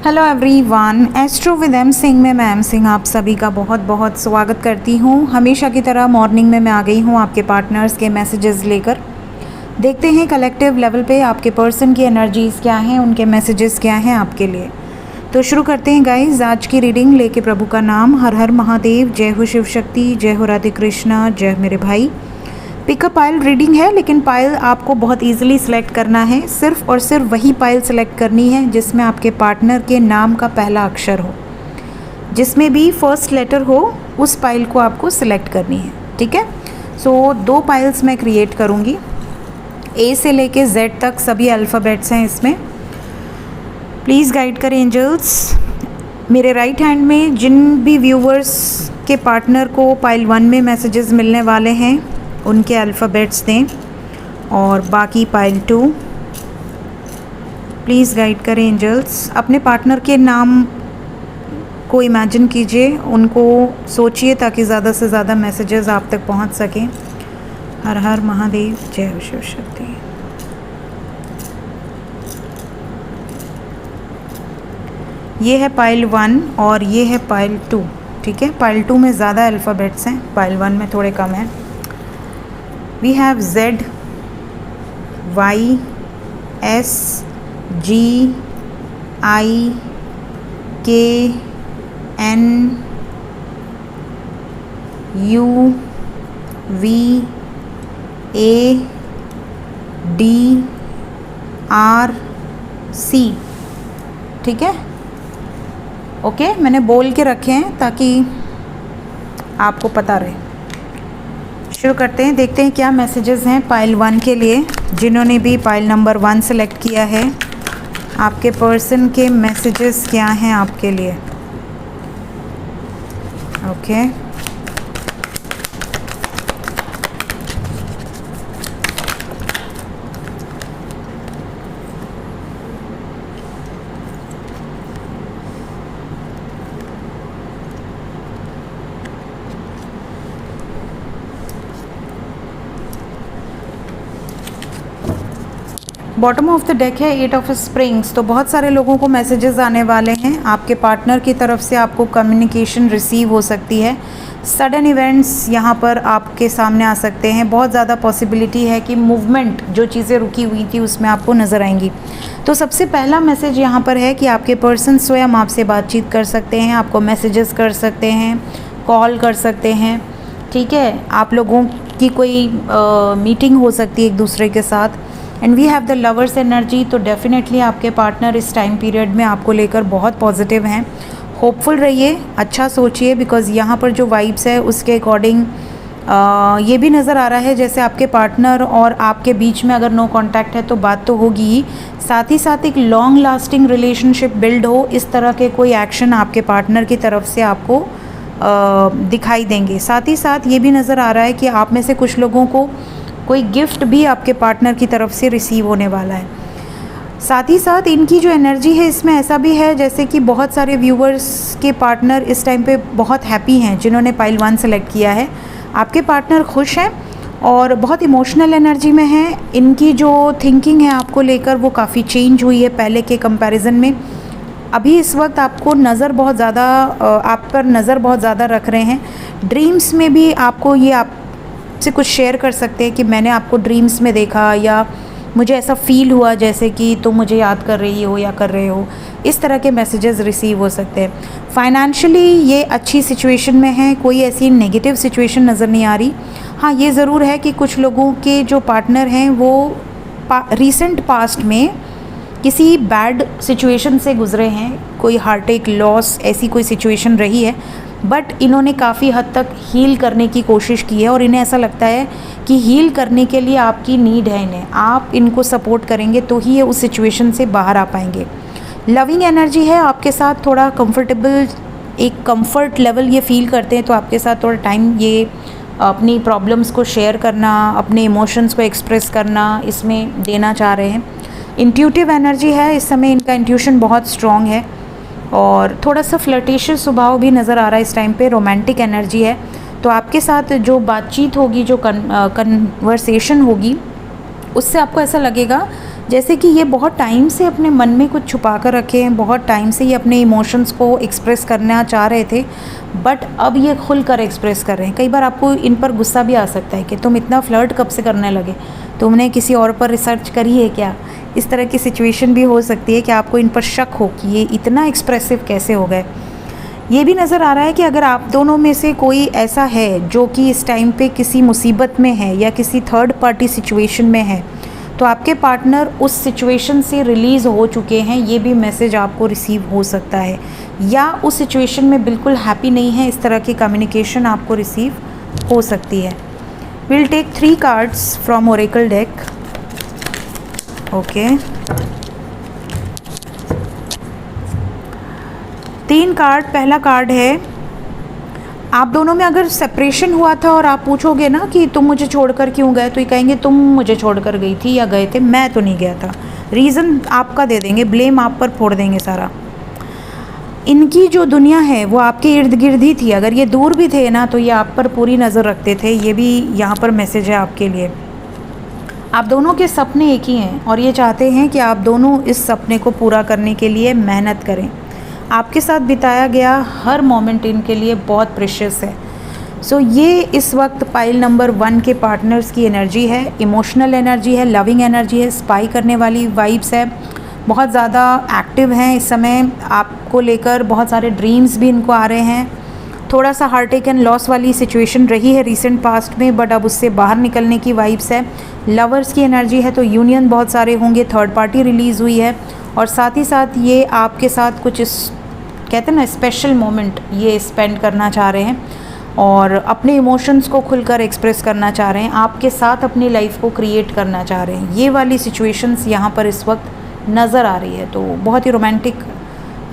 Hello everyone, astro with M Singh में मैं M Singh आप सभी का बहुत बहुत स्वागत करती हूँ। हमेशा की तरह मॉर्निंग में मैं आ गई हूँ आपके पार्टनर्स के मैसेजेस लेकर। देखते हैं कलेक्टिव लेवल पे आपके पर्सन की एनर्जीज़ क्या हैं, उनके मैसेजेस क्या हैं आपके लिए। तो शुरू करते हैं गाइज आज की रीडिंग लेके प्रभु का नाम। हर हर महादेव, जय हो शिव शक्ति, जय हो राधे कृष्णा, जय मेरे भाई। पिकअप पाइल रीडिंग है, लेकिन पाइल आपको बहुत इजीली सिलेक्ट करना है। सिर्फ और सिर्फ वही पाइल सिलेक्ट करनी है जिसमें आपके पार्टनर के नाम का पहला अक्षर हो, जिसमें भी फर्स्ट लेटर हो, उस पाइल को आपको सिलेक्ट करनी है। ठीक है, सो 2 पाइल्स मैं क्रिएट करूँगी। ए से लेके जेड तक सभी अल्फ़ाबेट्स हैं इसमें। प्लीज़ गाइड करें एंजल्स। मेरे राइट हैंड में जिन भी व्यूवर्स के पार्टनर को पाइल 1 में मैसेजेस मिलने वाले हैं उनके अल्फ़ाबेट्स दें, और बाकी पाइल 2 प्लीज़ गाइड करें एंजल्स। अपने पार्टनर के नाम को इमेजिन कीजिए, उनको सोचिए ताकि ज़्यादा से ज़्यादा मैसेजेस आप तक पहुंच सकें। हर हर महादेव, जय हो शिव शक्ति। ये है पाइल 1 और ये है पाइल 2। ठीक है, पाइल 2 में ज़्यादा अल्फ़ाबेट्स हैं, पाइल 1 में थोड़े कम हैं। We have Z, Y, S, G, I, K, N, U, V, A, D, R, C। ठीक है, ओके, मैंने बोल के रखे हैं ताकि आपको पता रहे। शुरू करते हैं, देखते हैं क्या मैसेजेस हैं पाइल 1 के लिए। जिन्होंने भी पाइल नंबर 1 सेलेक्ट किया है, आपके पर्सन के मैसेजेस क्या हैं आपके लिए। Okay, bottom of the deck है 8 ऑफ स्प्रिंग्स। तो बहुत सारे लोगों को मैसेजेस आने वाले हैं आपके पार्टनर की तरफ से, आपको कम्युनिकेशन रिसीव हो सकती है। सडन इवेंट्स यहाँ पर आपके सामने आ सकते हैं। बहुत ज़्यादा पॉसिबिलिटी है कि मूवमेंट, जो चीज़ें रुकी हुई थी उसमें आपको नज़र आएंगी। तो सबसे पहला मैसेज यहाँ पर है कि आपके पर्सन स्वयं आपसे बातचीत कर सकते हैं, आपको मैसेजेस कर सकते हैं, कॉल कर सकते हैं। ठीक है, आप लोगों की कोई मीटिंग हो सकती है एक दूसरे के साथ। And we have the lovers energy. तो डेफिनेटली आपके पार्टनर इस टाइम पीरियड में आपको लेकर बहुत पॉजिटिव हैं। होपफुल रहिए, अच्छा सोचिए, बिकॉज़ यहाँ पर जो वाइब्स है उसके अकॉर्डिंग ये भी नज़र आ रहा है जैसे आपके पार्टनर और आपके बीच में अगर नो कांटेक्ट है तो बात तो होगी ही, साथ ही साथ एक लॉन्ग लास्टिंग रिलेशनशिप बिल्ड हो, इस तरह के कोई एक्शन आपके पार्टनर की तरफ से आपको दिखाई देंगे। साथ ही साथ ये भी नज़र आ रहा है कि आप में से कुछ लोगों को कोई गिफ्ट भी आपके पार्टनर की तरफ से रिसीव होने वाला है। साथ ही साथ इनकी जो एनर्जी है इसमें ऐसा भी है जैसे कि बहुत सारे व्यूवर्स के पार्टनर इस टाइम पे बहुत हैप्पी हैं जिन्होंने पाइल 1 सेलेक्ट किया है। आपके पार्टनर खुश हैं और बहुत इमोशनल एनर्जी में हैं। इनकी जो थिंकिंग है आपको लेकर वो काफ़ी चेंज हुई है पहले के कंपैरिजन में। अभी इस वक्त आपको नज़र बहुत ज़्यादा आप पर नज़र बहुत ज़्यादा रख रहे हैं। ड्रीम्स में भी आपको ये आप से कुछ शेयर कर सकते हैं कि मैंने आपको ड्रीम्स में देखा, या मुझे ऐसा फील हुआ जैसे कि तुम मुझे याद कर रही हो या कर रहे हो। इस तरह के मैसेजेस रिसीव हो सकते हैं। फाइनेंशियली ये अच्छी सिचुएशन में है, कोई ऐसी नेगेटिव सिचुएशन नज़र नहीं आ रही। हाँ, ये ज़रूर है कि कुछ लोगों के जो पार्टनर हैं वो रिसेंट पास्ट में किसी बैड सिचुएशन से गुजरे हैं, कोई हार्ट लॉस ऐसी कोई सिचुएशन रही है, बट इन्होंने काफ़ी हद तक हील करने की कोशिश की है और इन्हें ऐसा लगता है कि हील करने के लिए आपकी नीड है इन्हें, आप इनको सपोर्ट करेंगे तो ही ये उस सिचुएशन से बाहर आ पाएंगे। लविंग एनर्जी है आपके साथ, थोड़ा कंफर्टेबल, एक कंफर्ट लेवल ये फील करते हैं, तो आपके साथ थोड़ा टाइम ये अपनी प्रॉब्लम्स को शेयर करना, अपने इमोशंस को एक्सप्रेस करना इसमें देना चाह रहे हैं। इंट्यूटिव एनर्जी है इस समय, इनका इंट्यूशन बहुत स्ट्रॉन्ग है और थोड़ा सा फ्लर्टिशियस स्वभाव भी नज़र आ रहा है इस टाइम पे। रोमांटिक एनर्जी है, तो आपके साथ जो बातचीत होगी, जो कन्वर्सेशन होगी, उससे आपको ऐसा लगेगा जैसे कि ये बहुत टाइम से अपने मन में कुछ छुपा कर रखे हैं, बहुत टाइम से ये अपने इमोशंस को एक्सप्रेस करना चाह रहे थे, बट अब ये खुल कर एक्सप्रेस कर रहे हैं। कई बार आपको इन पर गुस्सा भी आ सकता है कि तुम इतना फ्लर्ट कब से करने लगे, तुमने किसी और पर रिसर्च करी है क्या। इस तरह की सिचुएशन भी हो सकती है कि आपको इन पर शक हो कि ये इतना एक्सप्रेसिव कैसे हो गए। ये भी नज़र आ रहा है कि अगर आप दोनों में से कोई ऐसा है जो कि इस टाइम पे किसी मुसीबत में है या किसी थर्ड पार्टी सिचुएशन में है, तो आपके पार्टनर उस सिचुएशन से रिलीज़ हो चुके हैं, ये भी मैसेज आपको रिसीव हो सकता है। या उस सिचुएशन में बिल्कुल हैप्पी नहीं है, इस तरह की कम्युनिकेशन आपको रिसीव हो सकती है। Will take 3 cards from oracle deck. Okay, 3 card. पहला कार्ड है, आप दोनों में अगर सेपरेशन हुआ था और आप पूछोगे ना कि तुम मुझे छोड़कर क्यों गए, तो ये कहेंगे तुम मुझे छोड़कर गई थी या गए थे, मैं तो नहीं गया था। रीज़न आपका दे देंगे, ब्लेम आप पर फोड़ देंगे सारा। इनकी जो दुनिया है वो आपके इर्द गिर्द ही थी। अगर ये दूर भी थे ना तो ये आप पर पूरी नज़र रखते थे। ये भी यहाँ पर मैसेज है आपके लिए। आप दोनों के सपने एक ही हैं और ये चाहते हैं कि आप दोनों इस सपने को पूरा करने के लिए मेहनत करें। आपके साथ बिताया गया हर मोमेंट इनके लिए बहुत प्रेशियस है। सो ये इस वक्त पाइल नंबर 1 के पार्टनर्स की एनर्जी है, इमोशनल एनर्जी है, लविंग एनर्जी है, स्पाई करने वाली वाइब्स है, बहुत ज़्यादा एक्टिव हैं इस समय आपको लेकर। बहुत सारे ड्रीम्स भी इनको आ रहे हैं। थोड़ा सा हार्ट अटैक एंड लॉस वाली सिचुएशन रही है रिसेंट पास्ट में, बट अब उससे बाहर निकलने की वाइब्स है। लवर्स की एनर्जी है, तो यूनियन बहुत सारे होंगे, थर्ड पार्टी रिलीज़ हुई है, और साथ ही साथ ये आपके साथ कुछ कहते हैं ना स्पेशल मोमेंट ये स्पेंड करना चाह रहे हैं और अपने इमोशंस को खुलकर एक्सप्रेस करना चाह रहे हैं, आपके साथ अपनी लाइफ को क्रिएट करना चाह रहे हैं। ये वाली सिचुएशंस यहाँ पर इस वक्त नज़र आ रही है। तो बहुत ही रोमांटिक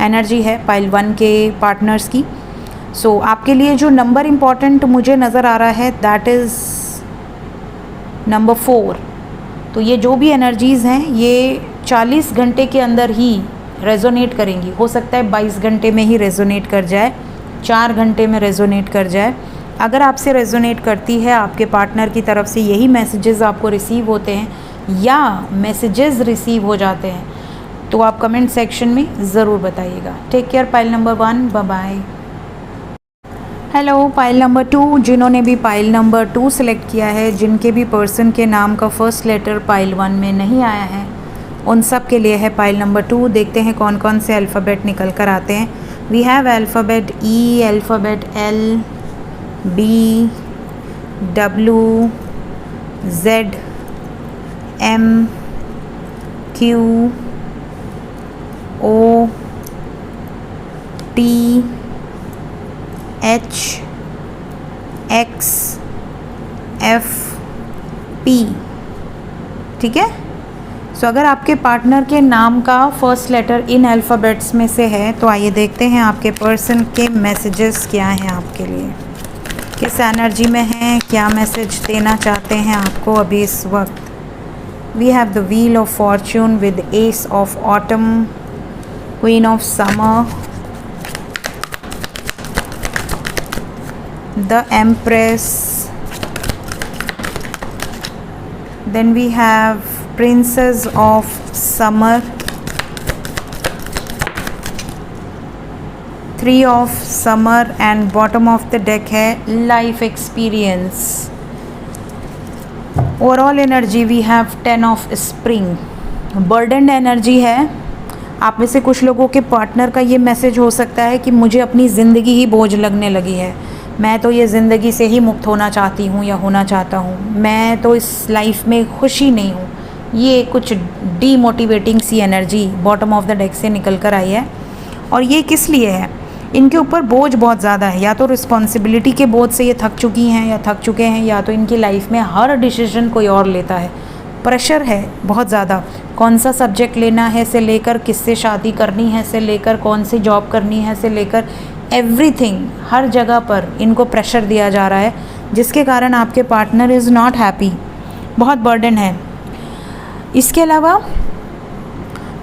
एनर्जी है पाइल 1 के पार्टनर्स की। सो आपके लिए जो नंबर इम्पॉर्टेंट मुझे नज़र आ रहा है दैट इज़ नंबर 4। तो ये जो भी एनर्जीज़ हैं ये 40 घंटे के अंदर ही रेजोनेट करेंगी। हो सकता है 22 घंटे में ही रेजोनेट कर जाए, 4 घंटे में रेजोनेट कर जाए। अगर आपसे रेजोनेट करती है, आपके पार्टनर की तरफ से यही मैसेजेस आपको रिसीव होते हैं या मैसेजेस रिसीव हो जाते हैं, तो आप कमेंट सेक्शन में ज़रूर बताइएगा। Take care pile number 1, bye bye. Hello pile number 2, जिन्होंने भी पाइल नंबर 2 सेलेक्ट किया है, जिनके भी पर्सन के नाम का फर्स्ट लेटर पाइल 1 में नहीं आया है, उन सब के लिए है पाइल नंबर 2। देखते हैं कौन कौन से अल्फ़ाबेट निकल कर आते हैं। We have alphabet E, alphabet L, B, W, Z, M, Q, O, T, H, X, F, P. ठीक है। सो अगर आपके पार्टनर के नाम का फर्स्ट लेटर इन अल्फ़ाबेट्स में से है तो आइए देखते हैं आपके पर्सन के मैसेजेस क्या हैं आपके लिए, किस एनर्जी में हैं, क्या मैसेज देना चाहते हैं आपको अभी इस वक्त। We have the wheel of fortune with ace of autumn, queen of summer, the empress, then we have princess of summer, 3 of summer and bottom of the deck है life experience। Overall energy we have 10 of spring. Burden energy है। आप में से कुछ लोगों के partner का ये मैसेज हो सकता है कि मुझे अपनी ज़िंदगी ही बोझ लगने लगी है, मैं तो ये ज़िंदगी से ही मुक्त होना चाहती हूँ या होना चाहता हूँ, मैं तो इस लाइफ में खुशी नहीं हूँ। ये कुछ डीमोटिवेटिंग सी energy bottom of the deck से निकल कर आई है। और ये किस लिए है? इनके ऊपर बोझ बहुत ज़्यादा है, या तो रिस्पॉन्सिबिलिटी के बोझ से ये थक चुकी हैं या थक चुके हैं, या तो इनकी लाइफ में हर डिसीजन कोई और लेता है। प्रेशर है बहुत ज़्यादा, कौन सा सब्जेक्ट लेना है से लेकर किससे शादी करनी है से लेकर कौन सी जॉब करनी है से लेकर एवरीथिंग, हर जगह पर इनको प्रेशर दिया जा रहा है, जिसके कारण आपके पार्टनर इज़ नॉट हैप्पी। बहुत बर्डन है। इसके अलावा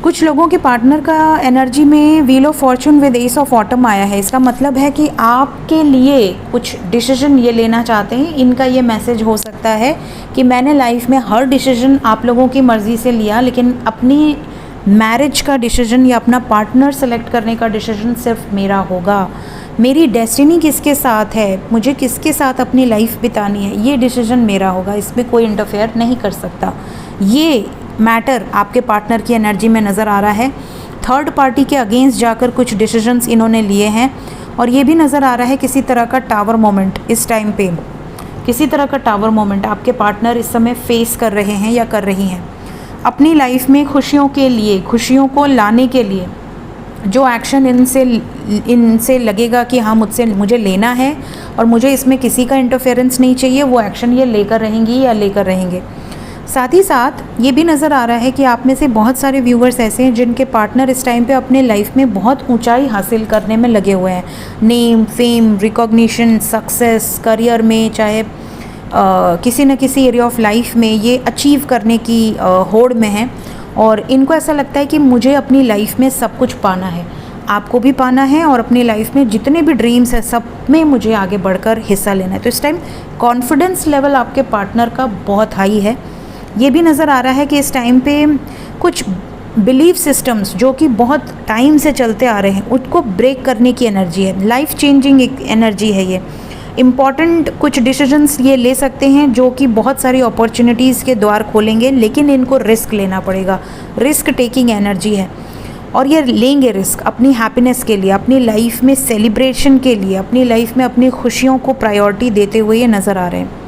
कुछ लोगों के पार्टनर का एनर्जी में wheel of Fortune with ace of autumn आया है। इसका मतलब है कि आपके लिए कुछ डिसीजन ये लेना चाहते हैं। इनका ये मैसेज हो सकता है कि मैंने लाइफ में हर डिसीजन आप लोगों की मर्ज़ी से लिया, लेकिन अपनी मैरिज का डिसीजन या अपना पार्टनर सेलेक्ट करने का डिसीजन सिर्फ मेरा होगा। मेरी डेस्टिनी किसके साथ है, मुझे किसके साथ अपनी लाइफ बितानी है, ये डिसीजन मेरा होगा, इसमें कोई इंटरफेयर नहीं कर सकता। ये मैटर आपके पार्टनर की एनर्जी में नज़र आ रहा है। थर्ड पार्टी के अगेंस्ट जाकर कुछ डिसीजंस इन्होंने लिए हैं और ये भी नज़र आ रहा है किसी तरह का टावर मोमेंट इस टाइम पे, किसी तरह का टावर मोमेंट आपके पार्टनर इस समय फेस कर रहे हैं या कर रही हैं। अपनी लाइफ में खुशियों के लिए, खुशियों को लाने के लिए जो एक्शन इनसे लगेगा कि हाँ मुझे लेना है और मुझे इसमें किसी का इंटरफेरेंस नहीं चाहिए, वो एक्शन ये लेकर रहेंगी या लेकर रहेंगे। साथ ही साथ ये भी नज़र आ रहा है कि आप में से बहुत सारे व्यूवर्स ऐसे हैं जिनके पार्टनर इस टाइम पे अपने लाइफ में बहुत ऊंचाई हासिल करने में लगे हुए हैं। Name, fame, recognition, success, career में चाहे किसी न किसी एरिया ऑफ लाइफ में ये अचीव करने की होड़ में है और इनको ऐसा लगता है कि मुझे अपनी लाइफ में सब कुछ पाना है। आपको भी पाना है और अपनी लाइफ में जितने भी ड्रीम्स हैं सब में मुझे आगे बढ़कर हिस्सा लेना है। तो इस टाइम कॉन्फिडेंस लेवल आपके पार्टनर का बहुत हाई है। ये भी नज़र आ रहा है कि इस टाइम पे कुछ बिलीफ सिस्टम्स जो कि बहुत टाइम से चलते आ रहे हैं उसको ब्रेक करने की एनर्जी है। लाइफ चेंजिंग एक एनर्जी है ये। इम्पॉर्टेंट कुछ डिसीजंस ये ले सकते हैं जो कि बहुत सारी अपॉर्चुनिटीज़ के द्वार खोलेंगे, लेकिन इनको रिस्क लेना पड़ेगा। रिस्क टेकिंग एनर्जी है और ये लेंगे रिस्क अपनी हैप्पीनेस के लिए, अपनी लाइफ में सेलिब्रेशन के लिए, अपनी लाइफ में अपनी खुशियों को प्रायोरिटी देते हुए ये नज़र आ रहे हैं।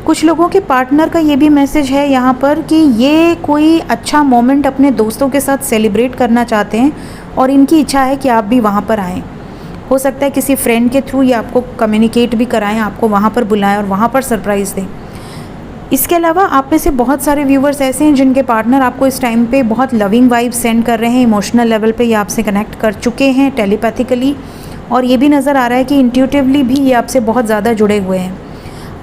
कुछ लोगों के पार्टनर का ये भी मैसेज है यहाँ पर कि ये कोई अच्छा मोमेंट अपने दोस्तों के साथ सेलिब्रेट करना चाहते हैं और इनकी इच्छा है कि आप भी वहाँ पर आएँ। हो सकता है किसी फ्रेंड के थ्रू ये आपको कम्युनिकेट भी कराएं, आपको वहाँ पर बुलाएं और वहाँ पर सरप्राइज़ दें। इसके अलावा आप में से बहुत सारे व्यूवर्स ऐसे हैं जिनके पार्टनर आपको इस टाइम पे बहुत लविंग वाइब सेंड कर रहे हैं। इमोशनल लेवल पे ये आपसे कनेक्ट कर चुके हैं टेलीपैथिकली और ये भी नज़र आ रहा है कि इंट्यूटिवली भी ये आपसे बहुत ज़्यादा जुड़े हुए हैं।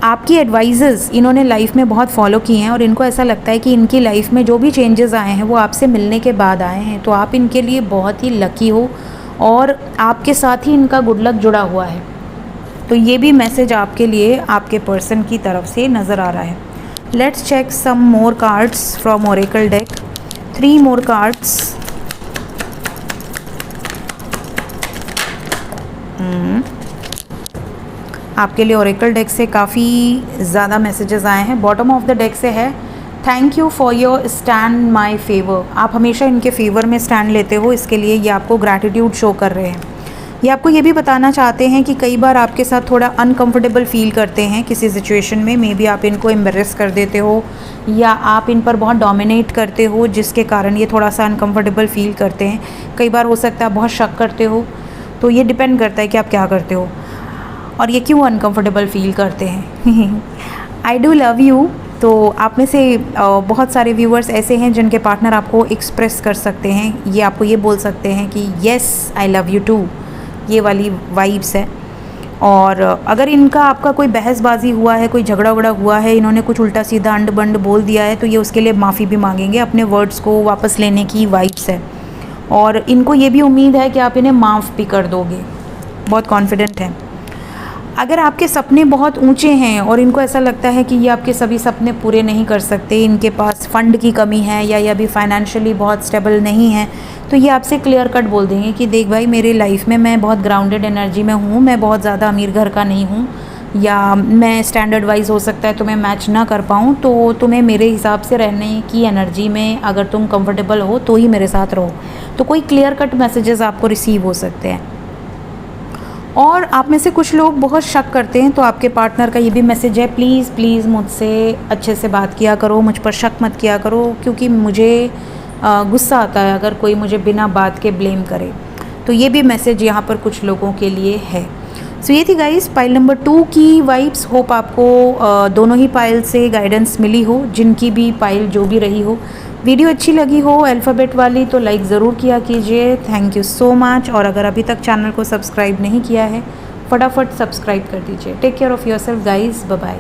आपकी एडवाइजेज़ इन्होंने लाइफ में बहुत फॉलो किए हैं और इनको ऐसा लगता है कि इनकी लाइफ में जो भी चेंजेस आए हैं वो आपसे मिलने के बाद आए हैं। तो आप इनके लिए बहुत ही लकी हो और आपके साथ ही इनका गुड लक जुड़ा हुआ है। तो ये भी मैसेज आपके लिए आपके पर्सन की तरफ से नज़र आ रहा है। Let's check some more cards from oracle deck. 3 more cards. आपके लिए ओरेकल डेक से काफ़ी ज़्यादा मैसेजेस आए हैं। बॉटम ऑफ द डेक से है thank you for your stand my favour. आप हमेशा इनके फेवर में स्टैंड लेते हो, इसके लिए ये आपको ग्रैटिट्यूड शो कर रहे हैं। ये आपको ये भी बताना चाहते हैं कि कई बार आपके साथ थोड़ा अनकंफर्टेबल फील करते हैं किसी सिचुएशन में। मे बी आप इनको एम्बेरेस कर देते हो या आप इन पर बहुत डोमिनेट करते हो जिसके कारण ये थोड़ा सा अनकंफर्टेबल फील करते हैं। कई बार हो सकता है बहुत शक करते हो। तो ये डिपेंड करता है कि आप क्या करते हो और ये क्यों अनकंफर्टेबल फील करते हैं। I do love you. तो आप में से बहुत सारे व्यूअर्स ऐसे हैं जिनके पार्टनर आपको एक्सप्रेस कर सकते हैं, ये आपको ये बोल सकते हैं कि yes I love you too, ये वाली वाइब्स है। और अगर इनका आपका कोई बहसबाजी हुआ है, कोई झगड़ा वगड़ा हुआ है, इन्होंने कुछ उल्टा सीधा अंड बंड बोल दिया है, तो ये उसके लिए माफ़ी भी मांगेंगे। अपने वर्ड्स को वापस लेने की वाइब्स है और इनको ये भी उम्मीद है कि आप इन्हें माफ़ भी कर दोगे। बहुत कॉन्फिडेंट है। अगर आपके सपने बहुत ऊंचे हैं और इनको ऐसा लगता है कि ये आपके सभी सपने पूरे नहीं कर सकते, इनके पास फ़ंड की कमी है या ये अभी फाइनेंशियली बहुत स्टेबल नहीं है, तो ये आपसे क्लियर कट बोल देंगे कि देख भाई मेरी लाइफ में मैं बहुत ग्राउंडेड एनर्जी में हूँ, मैं बहुत ज़्यादा अमीर घर का नहीं हूँ या मैं स्टैंडर्ड वाइज हो सकता है तुम्हें मैच ना कर पाऊँ, तो तुम्हें मेरे हिसाब से रहने की एनर्जी में अगर तुम कंफर्टेबल हो तो ही मेरे साथ रहो। तो कोई क्लियर कट मैसेजेस आपको रिसीव हो सकते हैं। और आप में से कुछ लोग बहुत शक करते हैं, तो आपके पार्टनर का ये भी मैसेज है प्लीज़ प्लीज़ मुझसे अच्छे से बात किया करो, मुझ पर शक मत किया करो, क्योंकि मुझे गुस्सा आता है अगर कोई मुझे बिना बात के ब्लेम करे। तो ये भी मैसेज यहाँ पर कुछ लोगों के लिए है। सो ये थी गाइस पाइल नंबर 2 की वाइब्स। होप आपको दोनों ही पाइल से गाइडेंस मिली हो, जिनकी भी पाइल जो भी रही हो। वीडियो अच्छी लगी हो अल्फ़ाबेट वाली तो लाइक ज़रूर किया कीजिए। Thank you so much. और अगर अभी तक चैनल को सब्सक्राइब नहीं किया है फटाफट सब्सक्राइब कर दीजिए। Take care of yourself guys, bye bye.